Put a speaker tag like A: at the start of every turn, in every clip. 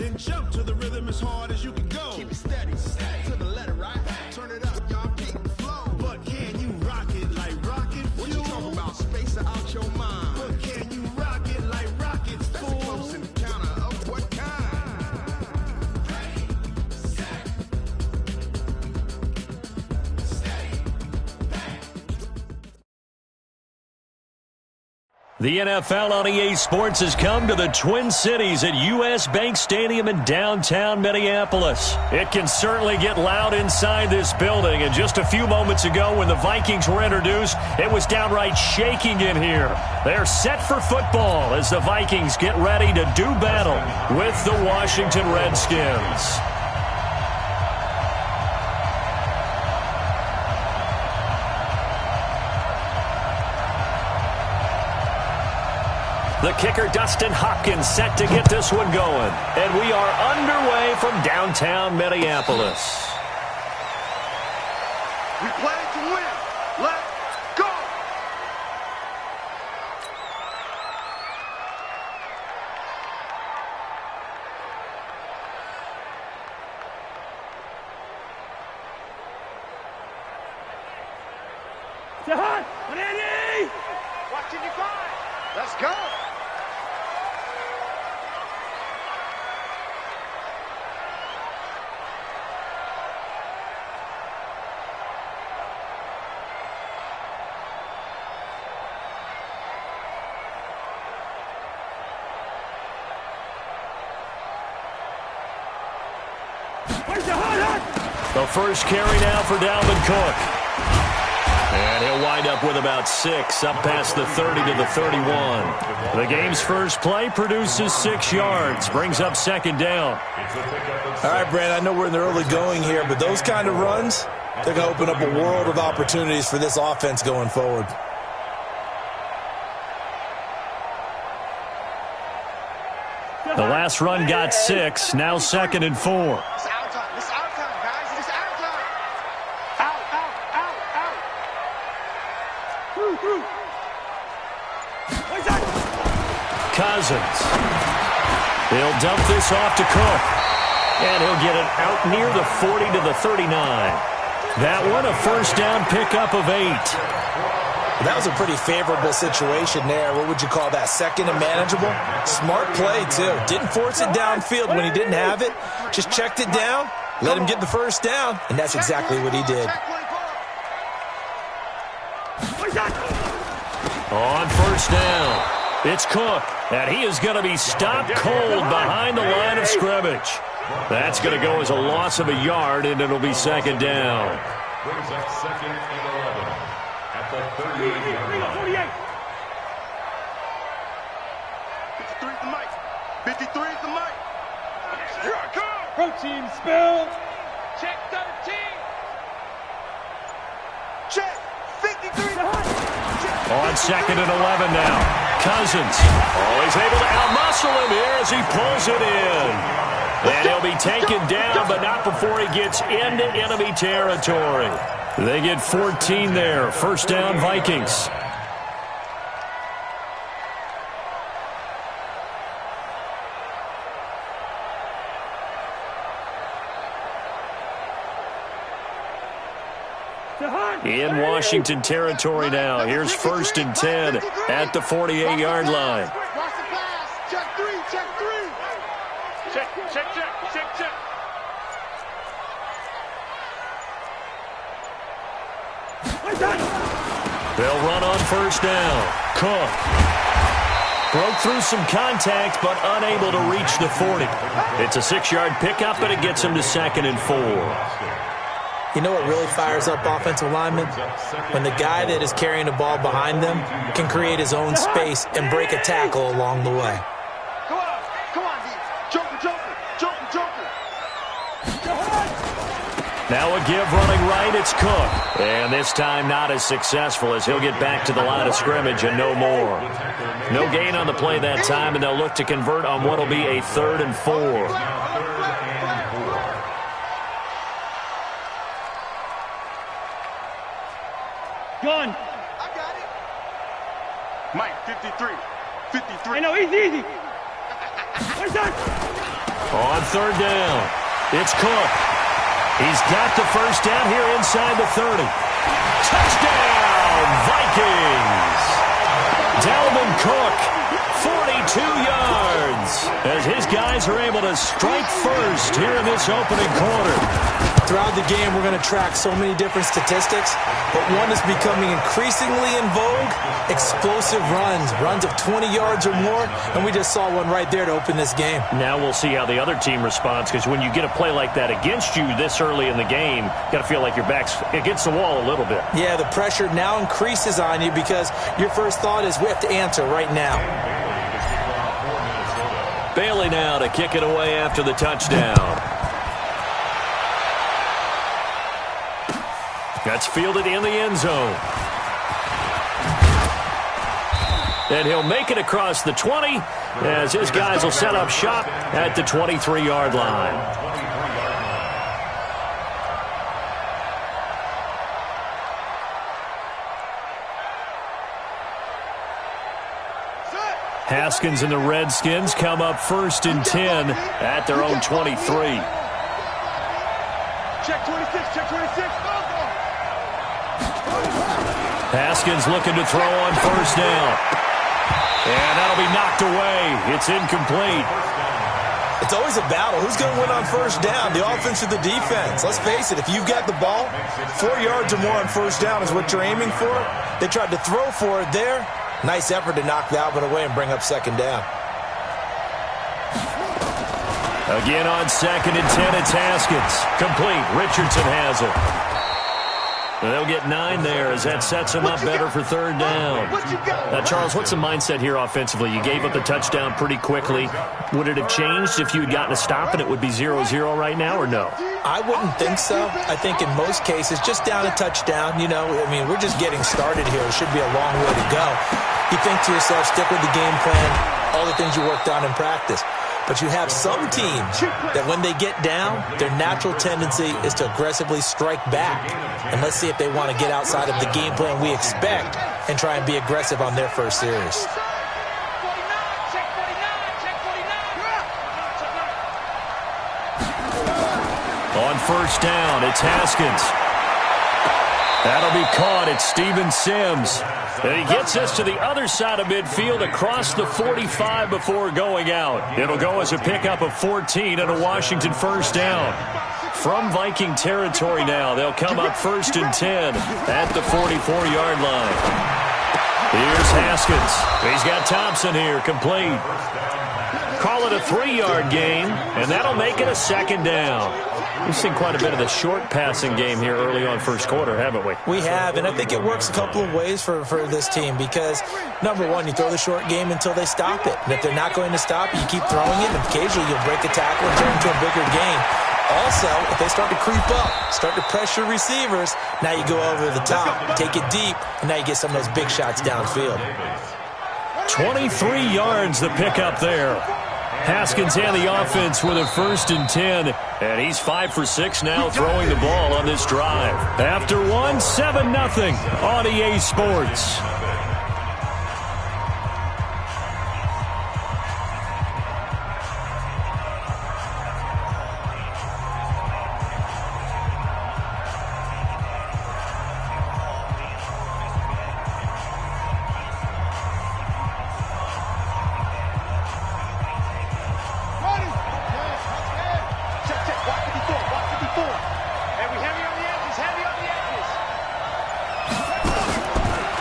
A: Then jump to the rhythm as hard as you can go. Keep it steady, to the letter, right? Turn it up, y'all, keep the flow. But can you rock it like rocket fuel? What you talking about? Space out your mind. But can you rock it like rockets, fool? That's a close encounter of what kind?
B: The NFL on EA Sports has come to the Twin Cities at U.S. Bank Stadium in downtown Minneapolis. It can certainly get loud inside this building, and just a few moments ago when the Vikings were introduced, it was downright shaking in here. They're set for football as the Vikings get ready to do battle with the Washington Redskins. The kicker, Dustin Hopkins, set to get this one going. And we are underway from downtown Minneapolis.
A: We play to win. Let's go!
C: Jahan, Manani!
A: Watching you find. Let's go!
B: The first carry now for Dalvin Cook. And he'll wind up with about 6, up past the 30 to the 31. The game's first play produces 6 yards, brings up second down.
D: All right, Brand, I know we're in the early going here, but those kind of runs, they're going to open up a world of opportunities for this offense going forward.
B: The last run got 6, now second and 4. Cousins. He'll dump this off to Cook. And he'll get it out near the 40 to the 39. That one a first down pickup of 8.
D: That was a pretty favorable situation there. What would you call that? Second and manageable? Smart play, too. Didn't force it downfield when he didn't have it. Just checked it down, let him get the first down, and that's exactly what he did.
B: On first down, it's Cook, and he is going to be stopped cold behind the line of scrimmage. That's going to go as a loss of a yard, and it'll be second down.
E: Brings up second and 11 at the 38-yard line.
A: 53 is the mic. 53 is the mic. Here I come.
C: Protein spill.
A: Check 13. Check 53.
B: On second and 11 now. Cousins. Oh, he's able to outmuscle him here as he pulls it in. And he'll be taken down, but not before he gets into enemy territory. They get 14 there. First down, Vikings. In Washington territory now. Here's first and 10 at the 48-yard line.
A: Check 3, check 3. Check.
B: They'll run on first down. Cook broke through some contact, but unable to reach the 40. It's a 6-yard pickup, and it gets him to second and 4.
D: You know what really fires up offensive linemen? When the guy that is carrying the ball behind them can create his own space and break a tackle along the way.
A: Come on, Joker.
B: Now a give running right, it's Cook. And this time not as successful as he'll get back to the line of scrimmage and no more. No gain on the play that time, and they'll look to convert on what will be a 3rd and 4.
C: Gun.
A: I got it. Mike, 53.
C: I know, easy. Where's that?
B: On third down, it's Cook. He's got the first down here inside the 30. Touchdown, Vikings! Dalvin Cook, 42 yards, as his guys are able to strike first here in this opening quarter.
D: Throughout the game, we're going to track so many different statistics, but one is becoming increasingly in vogue: explosive runs of 20 yards or more, and we just saw one right there to open this game.
B: Now we'll see how the other team responds, because when you get a play like that against you this early in the game, you got to feel like your back's against the wall a little bit.
D: Yeah, the pressure now increases on you because your first thought is we have to answer right now.
B: Bailey now to kick it away after the touchdown. That's fielded in the end zone. And he'll make it across the 20 as his guys will set up shop at the 23-yard line. Haskins and the Redskins come up 1st and 10 at their own 23.
C: Check 26, check 26.
B: Haskins looking to throw on 1st down. And that'll be knocked away. It's incomplete.
D: It's always a battle. Who's going to win on 1st down, the offense or the defense? Let's face it, if you've got the ball, 4 yards or more on 1st down is what you're aiming for. They tried to throw for it there. Nice effort to knock that one away and bring up 2nd down.
B: Again on 2nd and 10, it's Haskins. Complete. Richardson has it. They'll get 9 there as that sets them up better for 3rd down. Now, Charles, what's the mindset here offensively? You gave up the touchdown pretty quickly. Would it have changed if you had gotten a stop and it would be 0-0 right now, or no?
D: I wouldn't think so. I think in most cases, just down a touchdown, we're just getting started here. It should be a long way to go. You think to yourself, stick with the game plan, all the things you worked on in practice. But you have some teams that when they get down, their natural tendency is to aggressively strike back. And let's see if they want to get outside of the game plan we expect and try and be aggressive on their first series.
B: On 1st down, it's Haskins. That'll be caught. It's Steven Sims. And he gets us to the other side of midfield across the 45 before going out. It'll go as a pickup of 14 and a Washington 1st down. From Viking territory now, they'll come up 1st and 10 at the 44-yard line. Here's Haskins. He's got Thompson here, complete. Call it a 3-yard gain, and that'll make it a 2nd down. We've seen quite a bit of the short passing game here early on 1st quarter, haven't we?
D: We have, and I think it works a couple of ways for this team because, number one, you throw the short game until they stop it. And if they're not going to stop, you keep throwing it, and occasionally you'll break a tackle and turn into a bigger gain. Also, if they start to creep up, start to pressure receivers, now you go over the top, take it deep, and now you get some of those big shots downfield.
B: 23 yards the pickup there. Haskins and the offense with a 1st and 10. And he's 5 for 6 now throwing the ball on this drive. After 1, 7-0 on EA Sports.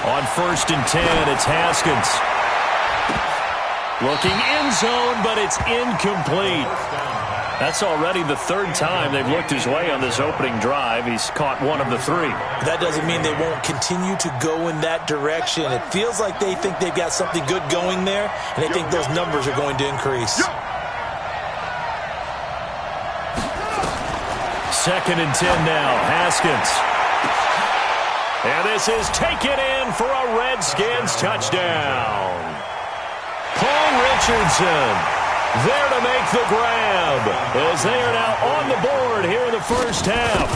B: On 1st and 10, it's Haskins. Looking end zone, but it's incomplete. That's already the 3rd time they've looked his way on this opening drive. He's caught 1 of the 3.
D: That doesn't mean they won't continue to go in that direction. It feels like they think they've got something good going there, and they think those numbers are going to increase.
B: 2nd and 10 now, Haskins. And this is taken in for a Redskins touchdown. Paul Richardson there to make the grab as they are now on the board here in the 1st half.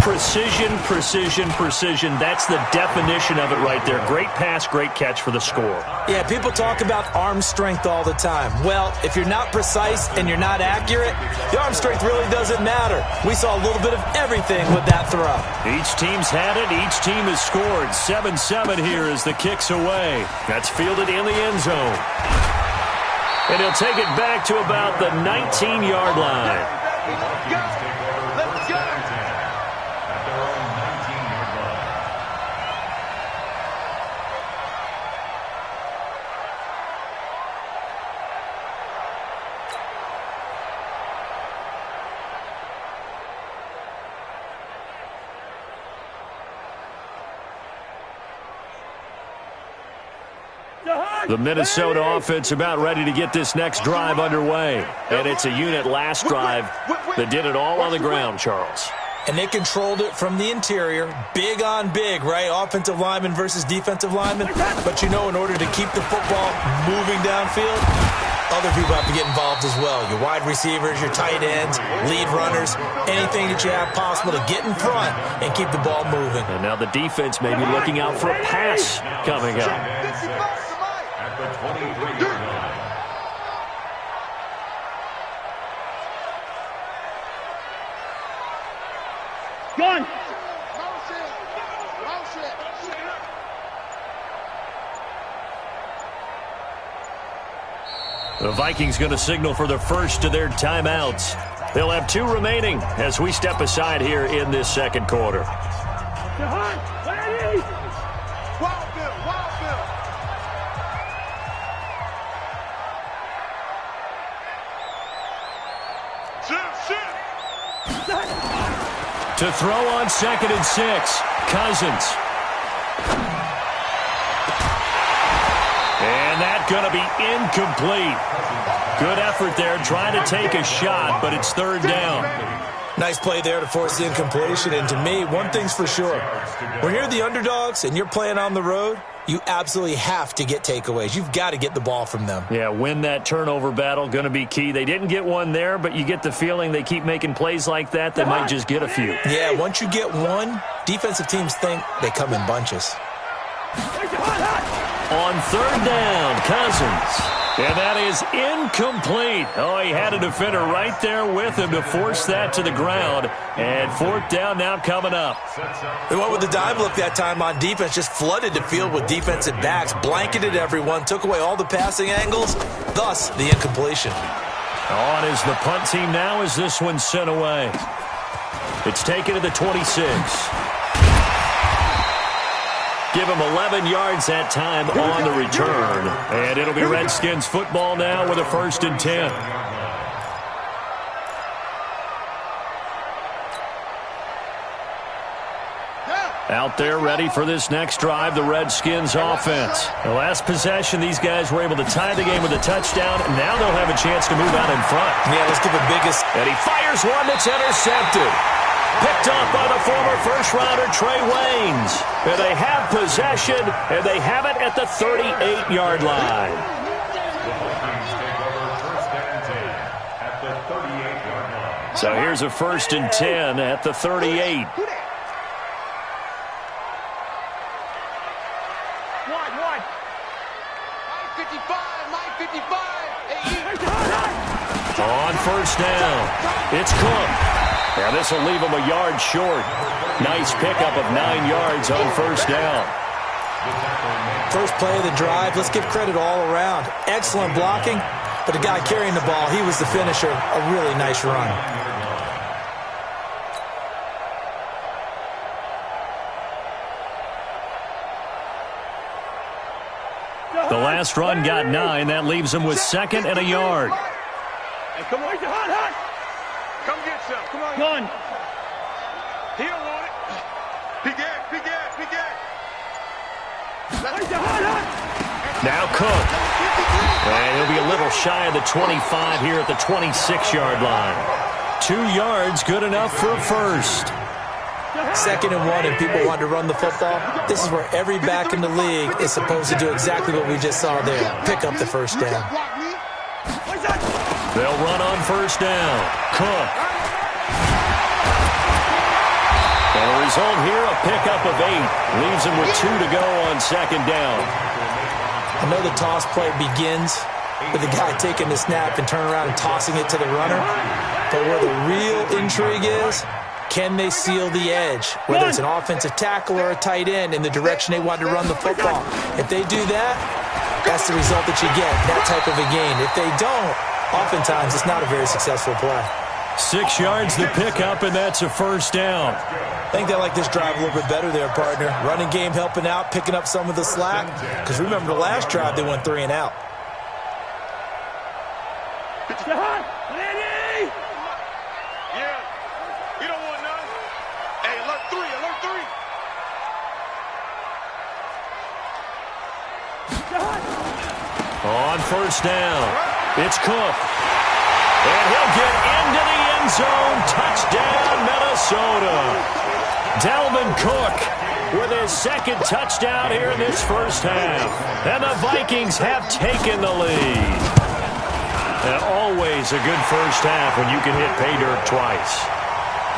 B: precision, precision, precision. That's the definition of it right there. Great pass, great catch for the score.
D: Yeah, people talk about arm strength all the time. Well, if you're not precise and you're not accurate, the arm strength really doesn't matter. We saw a little bit of everything with that throw.
B: Each team's had it. Each team has scored. 7-7 here as the kick's away. That's fielded in the end zone. And he'll take it back to about the 19-yard line.
C: Let's go.
B: The Minnesota offense about ready to get this next drive underway. And it's a unit last drive that did it all on the ground, Charles.
D: And they controlled it from the interior. Big on big, right? Offensive lineman versus defensive lineman. But you know, in order to keep the football moving downfield, other people have to get involved as well. Your wide receivers, your tight ends, lead runners, anything that you have possible to get in front and keep the ball moving.
B: And now the defense may be looking out for a pass coming up.
E: At the 23-yard line.
C: Gun.
B: The Vikings going to signal for the first of their timeouts. They'll have 2 remaining as we step aside here in this second quarter. To throw on 2nd and 6, Cousins. And that's going to be incomplete. Good effort there, trying to take a shot, but it's 3rd down.
D: Nice play there to force the incompletion. And to me, one thing's for sure. When you're the underdogs and you're playing on the road, you absolutely have to get takeaways. You've got to get the ball from them.
B: Yeah, win that turnover battle, going to be key. They didn't get one there, but you get the feeling they keep making plays like that, they might just get a few.
D: Yeah, once you get one, defensive teams think they come in bunches.
B: On 3rd down, Cousins. And that is incomplete. Oh, he had a defender right there with him to force that to the ground. And 4th down now coming up.
D: They went with the dime look that time on defense, just flooded the field with defensive backs, blanketed everyone, took away all the passing angles, thus the incompletion.
B: On is the punt team now as this one's sent away. It's taken to the 26. Give him 11 yards that time on the return. And it'll be Redskins football now with a 1st and 10. Out there ready for this next drive, the Redskins offense. The last possession, these guys were able to tie the game with a touchdown, and now they'll have a chance to move out in front.
D: Yeah, let's give the biggest.
B: And he fires one that's intercepted. Picked off by the former first-rounder Trey Waynes. And they have possession, and they have it at the 38-yard line. So here's a 1st and 10 at the 38.
C: Wide. 55.
B: On 1st down, it's Cook. Now this will leave him a yard short. Nice pickup of 9 yards on 1st down.
D: First play of the drive, let's give credit all around. Excellent blocking, but the guy carrying the ball, he was the finisher. A really nice run.
B: The last run got 9. That leaves him with 2nd and a yard.
C: Hey, come on, hot. Come get some. Come on. Gun. He don't want it. Pick
B: Now Cook. And he'll be a little shy of the 25 here at the 26-yard line. 2 yards, good enough for a 1st.
D: 2nd and 1, and people want to run the football. This is where every back in the league is supposed to do exactly what we just saw there. Pick up the 1st down.
B: They'll run on 1st down. Cook. And the result here, a pickup of 8. Leaves him with 2 to go on second down.
D: I know the toss play begins with the guy taking the snap and turning around and tossing it to the runner. But where the real intrigue is, can they seal the edge? Whether it's an offensive tackle or a tight end in the direction they want to run the football. If they do that, that's the result that you get, that type of a gain. If they don't, oftentimes it's not a very successful play.
B: 6 yards the pickup, and that's a first down.
D: I think they like this drive a little bit better there, partner. Running game helping out, picking up some of the slack. Because remember the last drive, they went 3 and out.
C: Yeah, you don't want none. Hey, alert 3, alert 3.
B: On first down, it's Cook. And he'll get into the end zone. Touchdown, Minnesota. Dalvin Cook with his second touchdown here in this first half. And the Vikings have taken the lead. And always a good first half when you can hit pay dirt twice.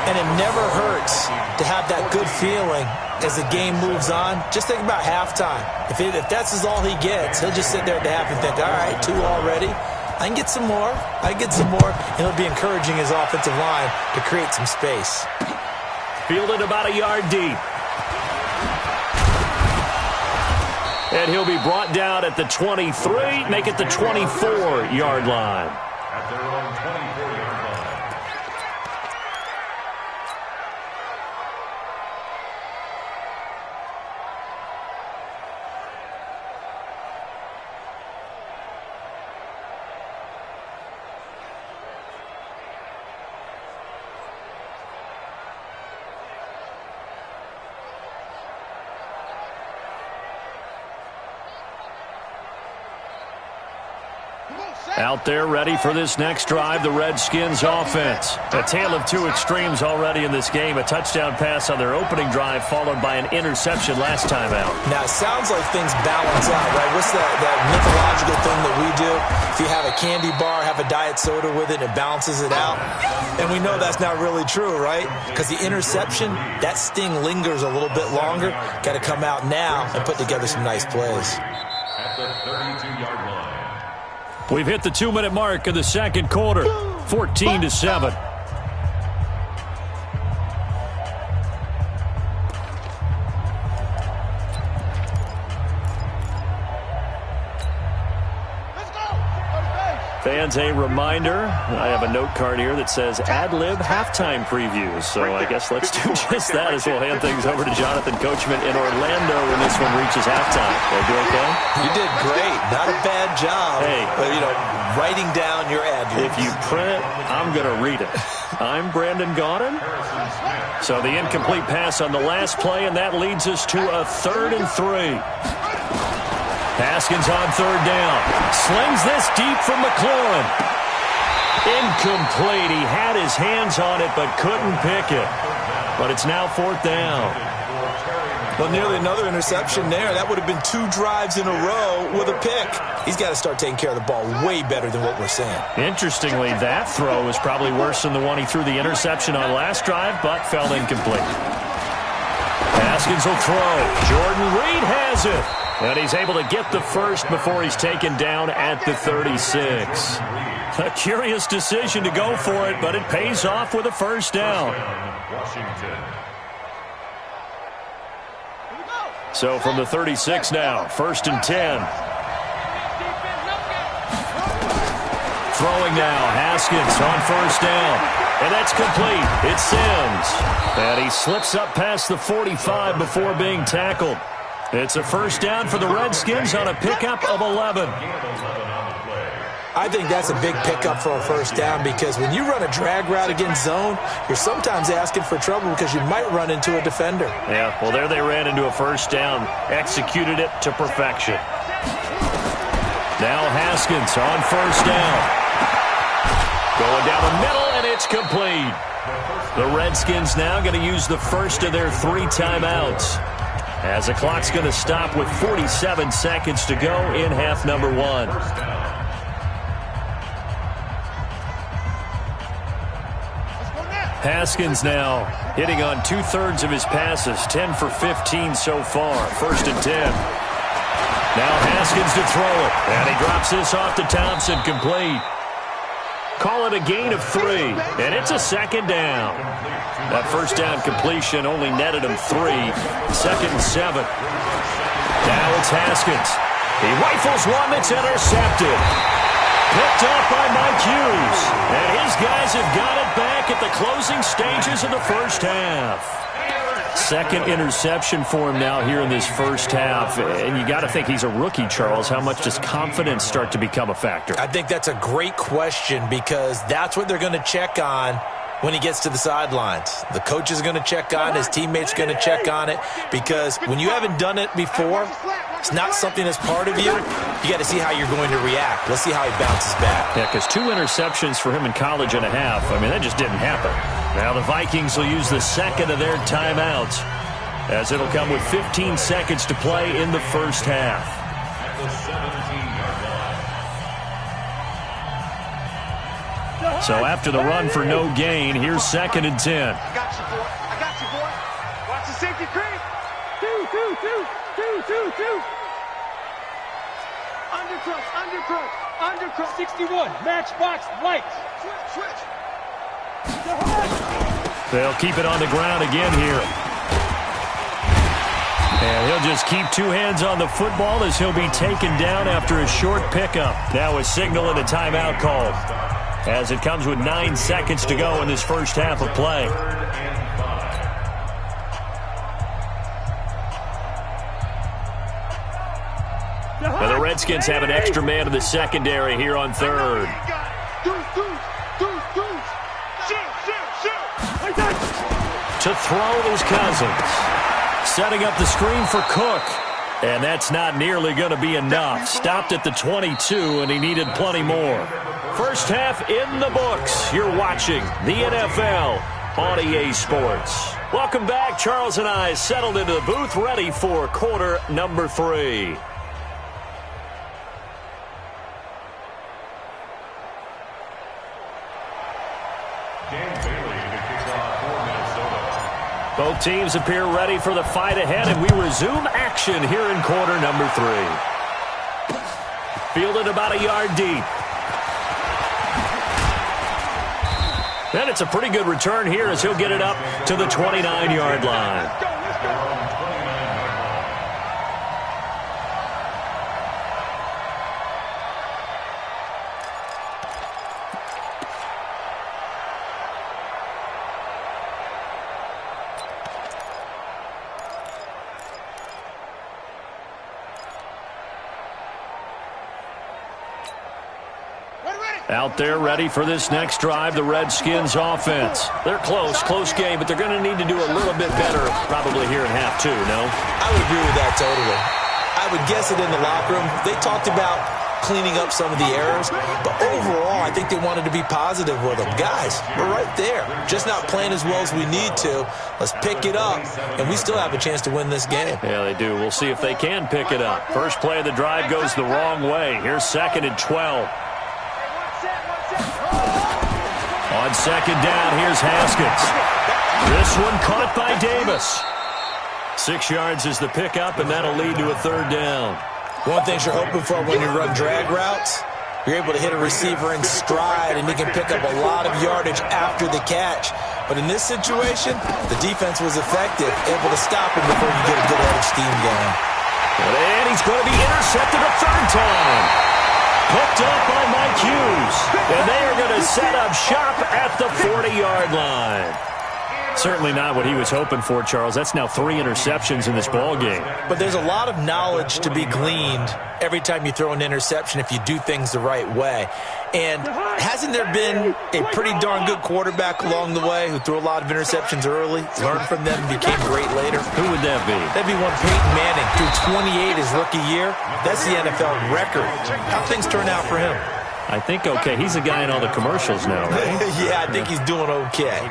D: And it never hurts to have that good feeling as the game moves on. Just think about halftime. If that's all he gets, he'll just sit there at the half and think, all right, 2 already. I can get some more. And it'll be encouraging his offensive line to create some space.
B: Fielded about a yard deep. And he'll be brought down at the 23, make it the 24-yard line.
E: At their own 24-yard line.
B: Out there ready for this next drive, the Redskins offense. A tale of 2 extremes already in this game. A touchdown pass on their opening drive followed by an interception last time out.
D: Now, it sounds like things balance out, right? What's that mythological thing that we do? If you have a candy bar, have a diet soda with it, it balances it out. And we know that's not really true, right? Because the interception, that sting lingers a little bit longer. Got to come out now and put together some nice plays.
E: At the 32-yard line.
B: We've hit the 2-minute mark of the second quarter, 14-7. Fans, a reminder, I have a note card here that says ad-lib halftime previews. So I guess let's do just that as we'll hand things over to Jonathan Coachman in Orlando when this one reaches halftime. Will do okay?
D: You did great. Not a bad job.
B: Hey.
D: But, writing down your ad-libs.
B: If you print it, I'm going to read it. I'm Brandon Gaudin. So the incomplete pass on the last play, and that leads us to a 3rd and 3. Haskins on 3rd down. Slings this deep from McLaurin. Incomplete. He had his hands on it but couldn't pick it. But it's now 4th down.
D: Well, nearly another interception there. That would have been 2 drives in a row with a pick. He's got to start taking care of the ball way better than what we're seeing.
B: Interestingly, that throw was probably worse than the one he threw the interception on last drive, but fell incomplete. Haskins will throw. Jordan Reed has it. And he's able to get the first before he's taken down at the 36. A curious decision to go for it, but it pays off with a first down. So from the 36 now, 1st and 10. Throwing now, Haskins on 1st down. And that's complete. It's Sims. And he slips up past the 45 before being tackled. It's a first down for the Redskins on a pickup of 11.
D: I think that's a big pickup for a first down because when you run a drag route against zone, you're sometimes asking for trouble because you might run into a defender.
B: Yeah, well, there they ran into a first down, executed it to perfection. Now Haskins on 1st down. Going down the middle, and it's complete. The Redskins now going to use the first of their 3 timeouts, as the clock's going to stop with 47 seconds to go in half number 1. Haskins now hitting on 2/3 of his passes, 10 for 15 so far. 1st and 10. Now Haskins to throw it, and he drops this off to Thompson, complete. Call it a gain of 3, and it's a 2nd down. That 1st down completion only netted him 3. 2nd and 7. Now it's Haskins. He rifles one that's intercepted. Picked off by Mike Hughes. And his guys have got it back at the closing stages of the 1st half. 2nd interception for him now here in this 1st half. And you got to think he's a rookie, Charles. How much does confidence start to become a factor?
D: I think that's a great question because that's what they're going to check on when he gets to the sidelines. The coach is going to check on, his teammates going to check on it, because when you haven't done it before, it's not something that's part of you. You got to see how you're going to react. Let's see how he bounces back.
B: Yeah, because 2 interceptions for him in college and a half. I mean, that just didn't happen. Now the Vikings will use the 2nd of their timeouts, as it'll come with 15 seconds to play in the 1st half. So after the run for no gain, here's 2nd and 10.
C: I got you, boy. I got you, boy. Watch the safety creep. Two. Undercrunch. 61. Matchbox lights. Switch.
B: They'll keep it on the ground again here. And he'll just keep 2 hands on the football as he'll be taken down after a short pickup. Now a signal and a timeout call, as it comes with 9 seconds to go in this 1st half of play. Now the Redskins have an extra man in the secondary here on 3rd. To throw is Cousins. Setting up the screen for Cook. And that's not nearly going to be enough. Stopped at the 22, and he needed plenty more. 1st half in the books. You're watching the NFL on EA Sports. Welcome back. Charles and I settled into the booth, ready for quarter number 3. Both teams appear ready for the fight ahead, and we resume action here in quarter number 3. Fielded about a yard deep. And it's a pretty good return here as he'll get it up to the 29-yard line. Out there ready for this next drive, the Redskins offense. They're close game, but they're going to need to do a little bit better probably here in half 2, no?
D: I would agree with that totally. I would guess it in the locker room. They talked about cleaning up some of the errors, but overall, I think they wanted to be positive with them. Guys, we're right there. Just not playing as well as we need to. Let's pick it up, and we still have a chance to win this game.
B: Yeah, they do. We'll see if they can pick it up. First play of the drive goes the wrong way. Here's 2nd and 12. On 2nd down, here's Haskins. This one caught by Davis. 6 yards is the pickup, and that'll lead to a 3rd down.
D: One thing you're hoping for when you run drag routes, you're able to hit a receiver in stride, and you can pick up a lot of yardage after the catch. But in this situation, the defense was effective, able to stop him before you get a good head of steam going.
B: And he's going to be intercepted a 3rd time. Picked up by Mike Hughes. And they are going to set up shop at the 40-yard line. Certainly not what he was hoping for, Charles. That's now 3 interceptions in this ball game.
D: But there's a lot of knowledge to be gleaned every time you throw an interception if you do things the right way. And hasn't there been a pretty darn good quarterback along the way who threw a lot of interceptions early, learned from them, became great later?
B: Who would that be?
D: That'd be one Peyton Manning. Threw 28 his rookie year. That's the NFL record. How things turn out for him?
B: I think okay. He's a guy in all the commercials now, right?
D: Yeah, I think he's doing okay.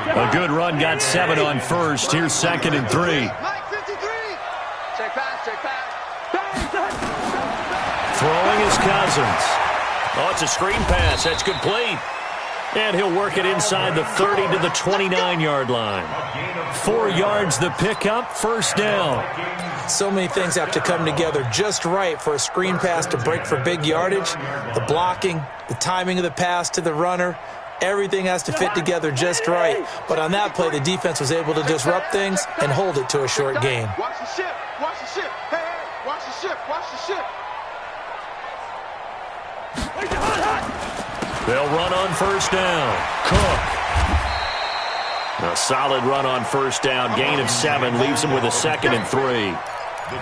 B: A good run got 7 on 1st. Here's 2nd and 3.
C: Check pass.
B: Throwing is Cousins. Oh, it's a screen pass. That's complete. And he'll work it inside the 30 to the 29-yard line. 4 yards the pickup, first down.
D: So many things have to come together just right for a screen pass to break for big yardage. The blocking, the timing of the pass to the runner, everything has to fit together just right. But on that play, the defense was able to disrupt things and hold it to a short gain.
A: Watch the ship. Watch the ship. Hey, watch the ship. Watch the ship.
B: They'll run on first down. Cook. A solid run on first down. Gain of 7 leaves him with a 2nd and 3.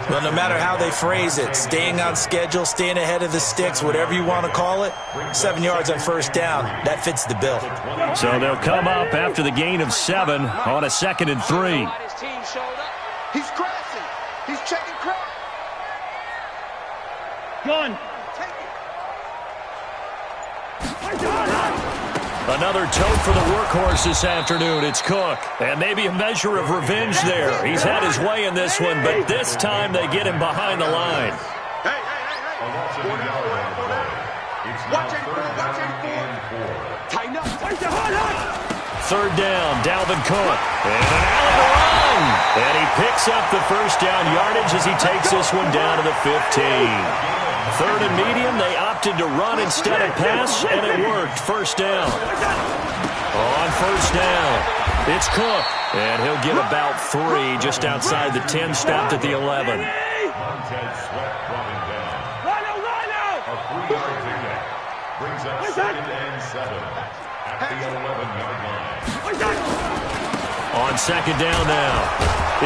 D: Well, no matter how they phrase it, staying on schedule, staying ahead of the sticks, whatever you want to call it, 7 yards on first down, that fits the bill.
B: So they'll come up after the gain of 7 on a 2nd and 3.
A: He's crashing. He's checking crack.
C: Gun.
B: Another tote for the workhorse this afternoon. It's Cook. And maybe a measure of revenge there. He's had his way in this one, but this time they get him behind the line.
A: Hey. Watch 84. Tighten up.
B: 3rd down, Dalvin Cook. And an alley to run. And he picks up the first down yardage as he takes this one down to the 15. 3rd and medium, they opted to run instead of pass, and it worked. First down. On first down, it's Cook. And he'll get about 3 just outside the 10, stopped at the 11.
E: Montez Sweat dropping down. A 3-yard pickup brings up 2nd and 7 at the 11-yard line.
B: On 2nd down now,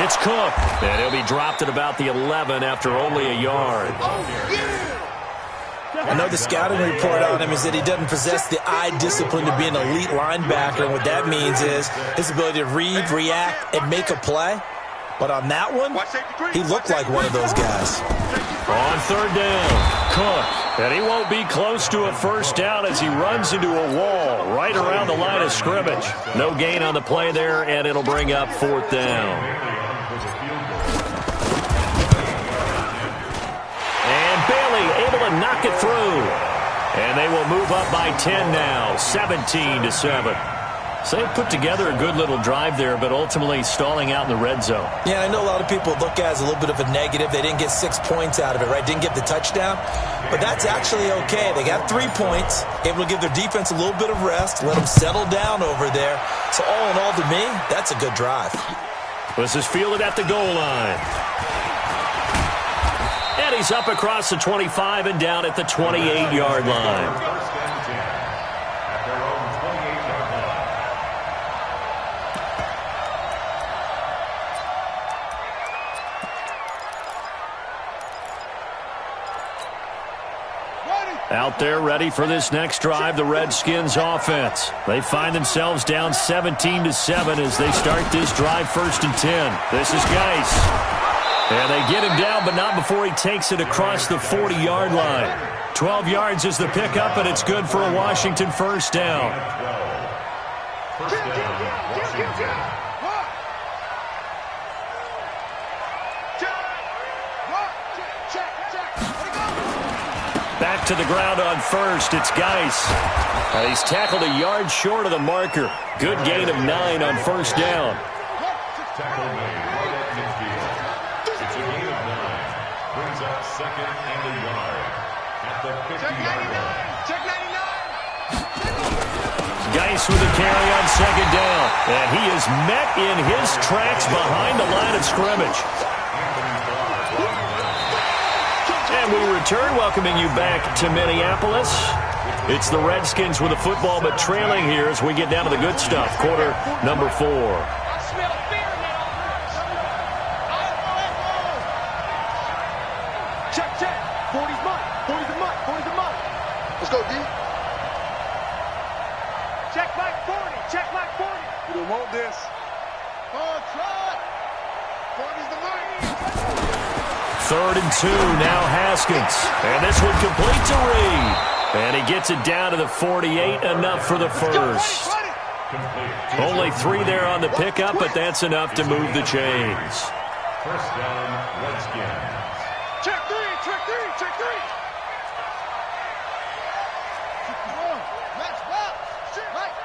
B: it's Cook. And he'll be dropped at about the 11 after only a yard.
D: I know the scouting report on him is that he doesn't possess the eye discipline to be an elite linebacker, and what that means is his ability to read, react, and make a play. But on that one, he looked like one of those guys.
B: On 3rd down, Cook. And he won't be close to a first down as he runs into a wall right around the line of scrimmage. No gain on the play there, and it'll bring up 4th down. And Bailey able to knock it through. And they will move up by 10 now, 17-7. So they put together a good little drive there, but ultimately stalling out in the red zone.
D: Yeah, I know a lot of people look at it as a little bit of a negative. They didn't get 6 points out of it, right? Didn't get the touchdown. But that's actually okay. They got 3 points, able to give their defense a little bit of rest, let them settle down over there. So all in all, to me, that's a good drive.
B: This is fielded at the goal line. And he's up across the 25 and down at the 28-yard line. Out there ready for this next drive, the Redskins offense. They find themselves down 17-7 as they start this drive, 1st and 10. This is Geis. And they get him down, but not before he takes it across the 40-yard line. 12 yards is the pickup, and it's good for a Washington first down. Back to the ground on first. It's Geis. He's tackled a yard short of the marker. Good gain of 9 on first down.
E: Tackle made right at midfield. It's a gain of 9. Brings up 2nd and a yard at the 50-yard line.
A: Check 99.
B: Geis with a carry on 2nd down. And he is met in his tracks behind the line of scrimmage. And we return, welcoming you back to Minneapolis. It's the Redskins with the football, but trailing here as we get down to the good stuff. Quarter number 4.
A: Check. 40's mine. 40's a mine. 40's a mine. Let's go, D. Check back 40. Check back 40. We don't want this. Oh, try. 40's the mine.
B: 3rd and 2, now Haskins. And this one complete to Reed. And he gets it down to the 48, enough for the first. Only 3 there on the pickup, but that's enough to move the chains.
E: First down, Redskins.
A: Check 3. Check 3. Check 3. Let's go. Right.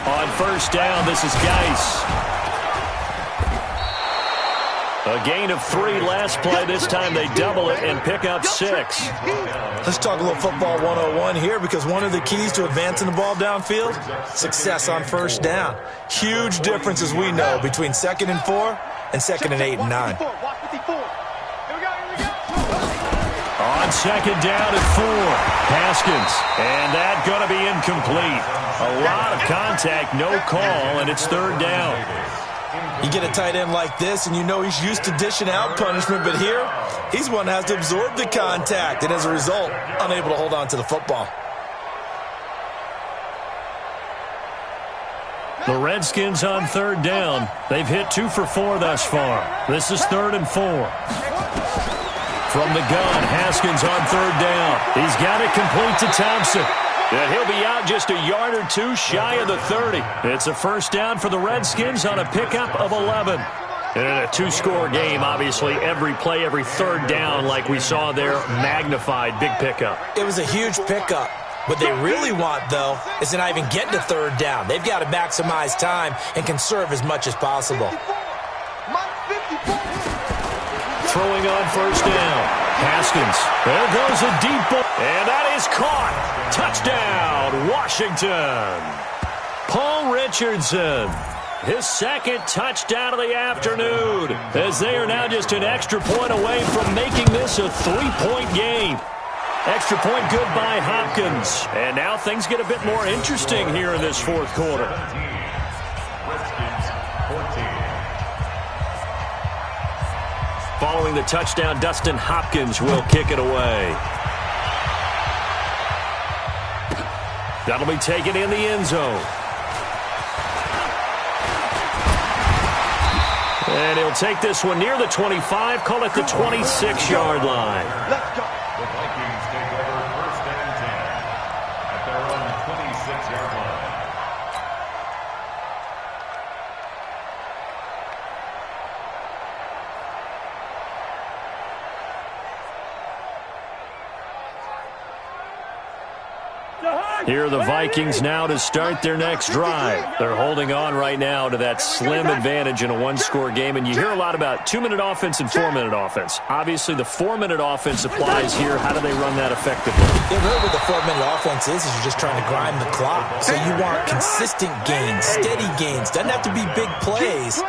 B: On first down, this is Geis. A gain of 3 last play. This time they double it and pick up 6.
D: Let's talk a little football 101 here, because one of the keys to advancing the ball downfield, success on first down. Huge difference, as we know, between 2nd and 4 and 2nd and 8 and 9.
B: On 2nd down and 4, Haskins. And that going to be incomplete. A lot of contact, no call, and it's 3rd down.
D: You get a tight end like this, and you know he's used to dishing out punishment, but here, he's one that has to absorb the contact, and as a result, unable to hold on to the football.
B: The Redskins on 3rd down. They've hit 2 for 4 thus far. This is 3rd and 4. From the gun, Haskins on 3rd down. He's got it complete to Thompson. And he'll be out just a yard or 2 shy of the 30. It's a first down for the Redskins on a pickup of 11. And in a 2-score game, obviously, every play, every 3rd down, like we saw there, magnified, big pickup.
D: It was a huge pickup. What they really want, though, is to not even get to 3rd down. They've got to maximize time and conserve as much as possible.
B: Throwing on first down. Haskins. There goes a deep ball. And that is caught. Touchdown, Washington. Paul Richardson. His 2nd touchdown of the afternoon, as they are now just an extra point away from making this a 3-point game. Extra point good by Hopkins. And now things get a bit more interesting here in this 4th quarter. Following the touchdown, Dustin Hopkins will kick it away. That'll be taken in the end zone. And he'll take this one near the 25, call it the 26-yard line.
E: Let's go. The Vikings take over 1st and 10 at their own 26-yard line.
B: Here are the Vikings now to start their next drive. They're holding on right now to that slim advantage in a 1-score game, and you hear a lot about 2-minute offense and 4-minute offense. Obviously, the 4-minute offense applies here. How do they run that effectively?
D: Yeah, really what the 4-minute offense is you're just trying to grind the clock. So you want consistent gains, steady gains. Doesn't have to be big plays,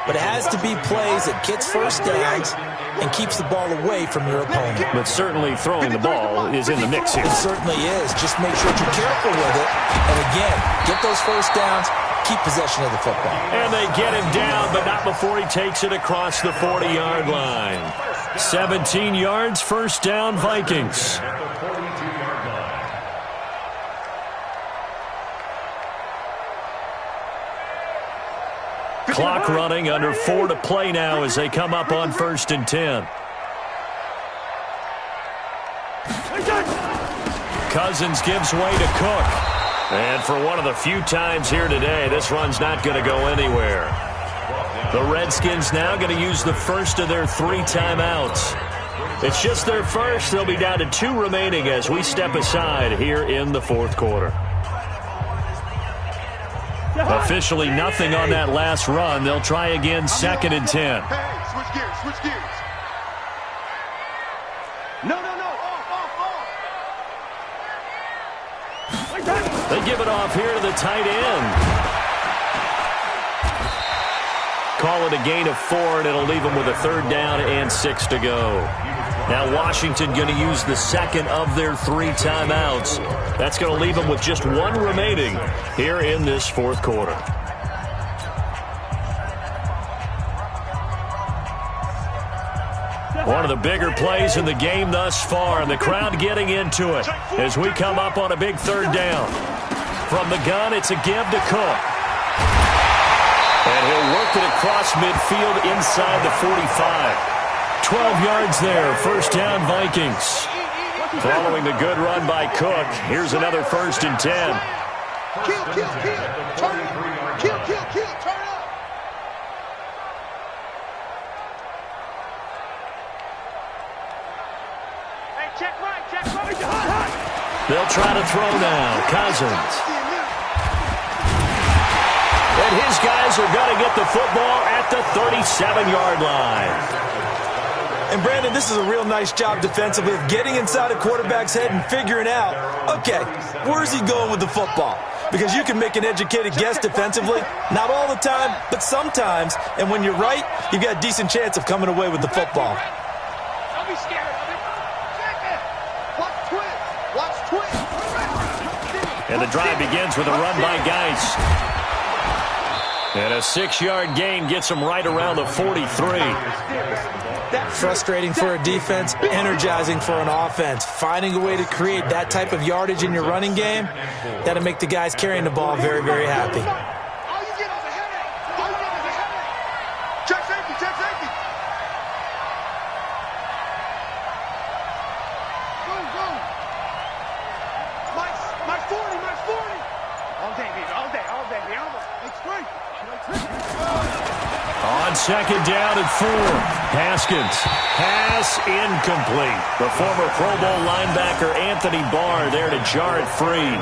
D: but it has to be plays that gets first downs and keeps the ball away from your opponent.
B: But certainly throwing the ball is in the mix here.
D: It certainly is. Just make sure that you're careful with it. And again, get those first downs, keep possession of the football.
B: And they get him down, but not before he takes it across the 40-yard line. 17 yards, first down, Vikings. Clock running, under 4 to play now as they come up on 1st and 10. Cousins gives way to Cook. And for one of the few times here today, this run's not going to go anywhere. The Redskins now going to use the first of their 3 timeouts. It's just their first. They'll be down to 2 remaining as we step aside here in the 4th quarter. Officially nothing on that last run. They'll try again, 2nd and 10.
A: Hey, switch gears. No. Off.
B: They give it off here to the tight end. Call it a gain of 4, and it'll leave them with a 3rd down and 6 to go. Now Washington going to use the 2nd of their 3 timeouts. That's going to leave them with just 1 remaining here in this 4th quarter. One of the bigger plays in the game thus far, and the crowd getting into it as we come up on a big 3rd down. From the gun, it's a give to Cook. And he'll work it across midfield inside the 45. 12 yards there, first down Vikings. Following the good run by Cook, here's another 1st and 10.
A: Kill, turn up. Kill, turn up.
C: Hey, check right.
B: They'll try to throw now. Cousins. And his guys are going to get the football at the 37-yard line.
D: And, Brandon, this is a real nice job defensively of getting inside a quarterback's head and figuring out, okay, where's he going with the football? Because you can make an educated guess defensively, not all the time, but sometimes. And when you're right, you've got a decent chance of coming away with the football.
C: Don't be scared of it. Watch twist. Watch twist.
B: And the drive begins with a run by Geis. And a 6-yard gain gets him right around the 43.
D: Frustrating for a defense, energizing for an offense. Finding a way to create that type of yardage in your running game, that'll make the guys carrying the ball very, very happy.
C: All you get is a headache. All you get is a headache. Check safety. Check safety. Boom, boom. My 40. My 40. All day, baby. All day. All day. It's great.
B: On second down and 4, Haskins. Pass incomplete. The former Pro Bowl linebacker Anthony Barr there to jar it free.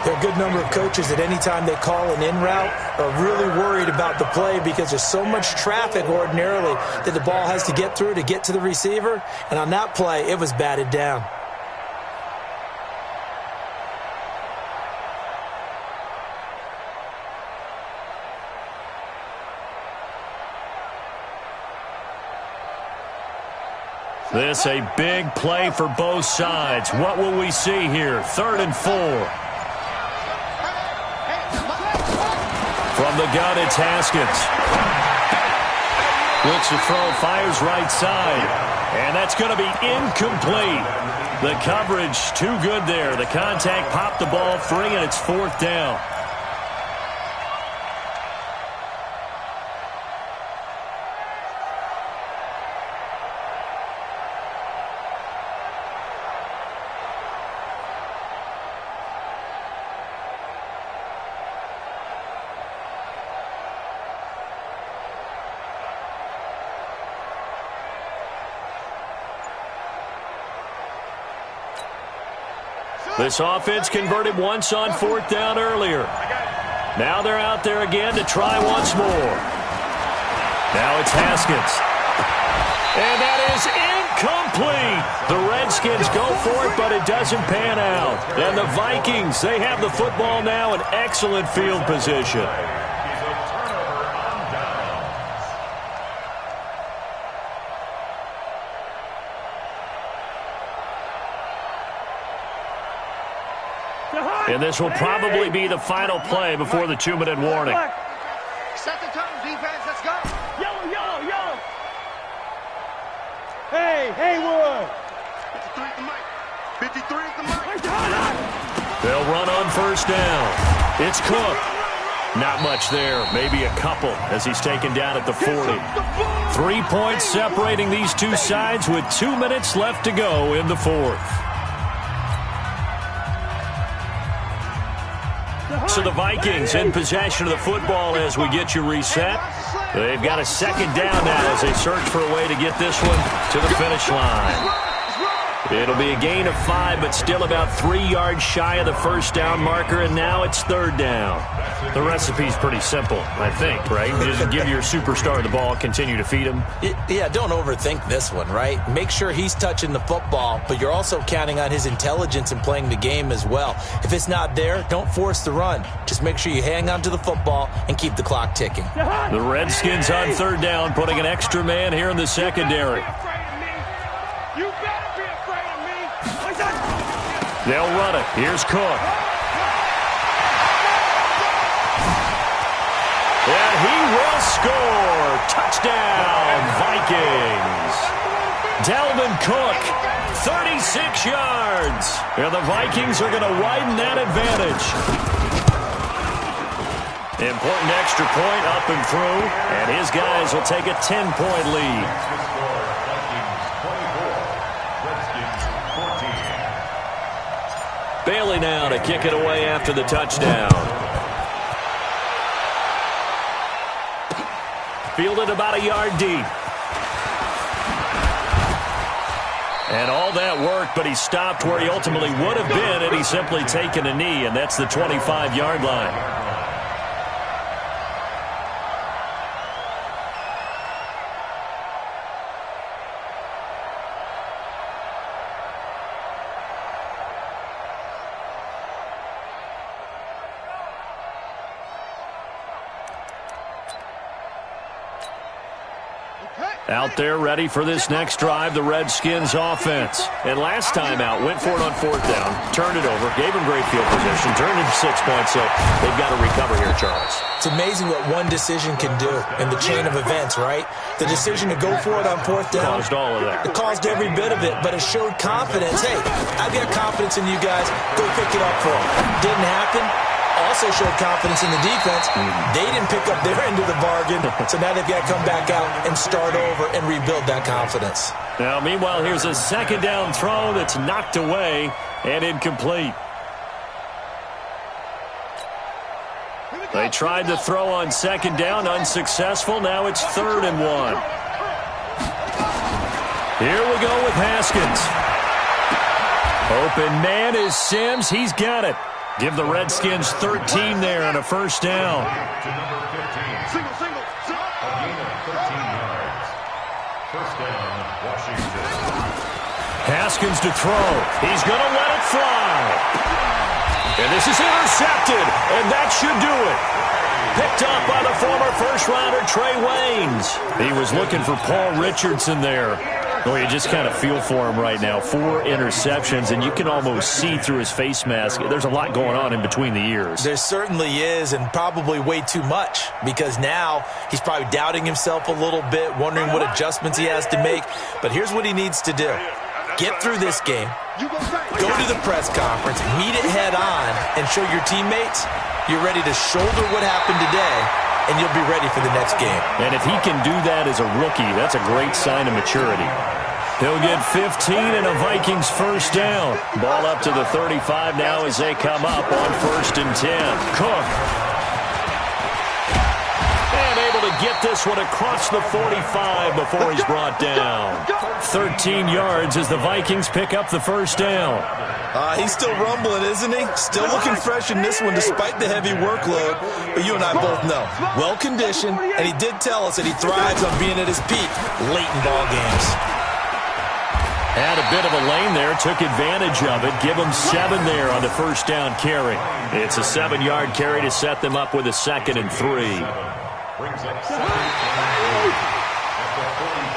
D: There are a good number of coaches that any time they call an in route are really worried about the play because there's so much traffic ordinarily that the ball has to get through to get to the receiver. And on that play, it was batted down.
B: This a big play for both sides. What will we see here? 3rd and 4. From the gun, it's Haskins. Looks to throw, fires right side. And that's going to be incomplete. The coverage too good there. The contact popped the ball free, and it's 4th down. This offense converted once on 4th down earlier. Now they're out there again to try once more. Now it's Haskins. And that is incomplete. The Redskins go for it, but it doesn't pan out. And the Vikings, they have the football now in excellent field position. And this will probably be the final play before the 2-minute warning.
C: Set the tone, defense. Let's go.
F: Yellow, yellow, yellow. Hey, Haywood.
C: 53 at the mic. 53 at the mic.
B: They'll run on 1st down. It's Cook. Not much there. Maybe a couple as he's taken down at the 40. 3 points separating these two sides with 2 minutes left to go in the 4th. So the Vikings in possession of the football as we get you reset. They've got a 2nd down now as they search for a way to get this one to the finish line. It'll be a gain of 5, but still about 3 yards shy of the 1st down marker, and now it's 3rd down. The recipe's pretty simple, I think, right? Just give your superstar the ball, continue to feed him.
D: Yeah, don't overthink this one, right? Make sure he's touching the football, but you're also counting on his intelligence in playing the game as well. If it's not there, don't force the run. Just make sure you hang on to the football and keep the clock ticking.
B: The Redskins on 3rd down, putting an extra man here in the secondary.
C: You better be afraid of me.
B: They'll run it. Here's Cook. And he will score. Touchdown, Vikings. Dalvin Cook, 36 yards. And the Vikings are going to widen that advantage. Important extra point up and through. And his guys will take a 10-point lead. Bailey now to kick it away after the touchdown. Fielded about a yard deep. And all that work, but he stopped where he ultimately would have been had he simply taken a knee, and that's the 25-yard line. Out there ready for this next drive, the Redskins offense. And last time out, went for it on fourth down, turned it over, gave them great field position, turned it 6 points, so they've got to recover here, Charles.
D: It's amazing what one decision can do in the chain of events, right? The decision to go for it on fourth down.
B: Caused all of that.
D: It caused every bit of it, but it showed confidence. Hey, I've got confidence in you guys. Go pick it up for them. Didn't happen. Also showed confidence in the defense. They didn't pick up their end of the bargain, so now they've got to come back out and start over and rebuild that confidence.
B: Now, meanwhile, here's a second down throw that's knocked away and incomplete. They tried to throw on second down, unsuccessful. Now it's 3rd and 1. Here we go with Haskins. Open man is Sims. He's got it. Give the Redskins 13 there on a first down.
E: To number 15.
C: Single.
E: A gain of 13 yards. First down, Washington.
B: Haskins to throw. He's going to let it fly. And this is intercepted, and that should do it. Picked up by the former first-rounder Trey Waynes. He was looking for Paul Richardson there. Well, you just kind of feel for him right now. 4 interceptions, and you can almost see through his face mask. There's a lot going on in between the ears.
D: There certainly is, and probably way too much, because now he's probably doubting himself a little bit, wondering what adjustments he has to make. But here's what he needs to do. Get through this game, go to the press conference, meet it head on, and show your teammates you're ready to shoulder what happened today, and you'll be ready for the next game.
B: And if he can do that as a rookie, that's a great sign of maturity. He'll get 15 and a Vikings first down. Ball up to the 35 now as they come up on 1st and 10. Cook. And able to get this one across the 45 before he's brought down. 13 yards as the Vikings pick up the first down.
D: He's still rumbling, isn't he? Still looking fresh in this one despite the heavy workload. But you and I both know, well-conditioned, and he did tell us that he thrives on being at his peak late in ball games.
B: Had a bit of a lane there, took advantage of it. Give him 7 there on the first down carry. It's a 7-yard carry to set them up with a 2nd and 3.
E: Brings up 7 at the 45.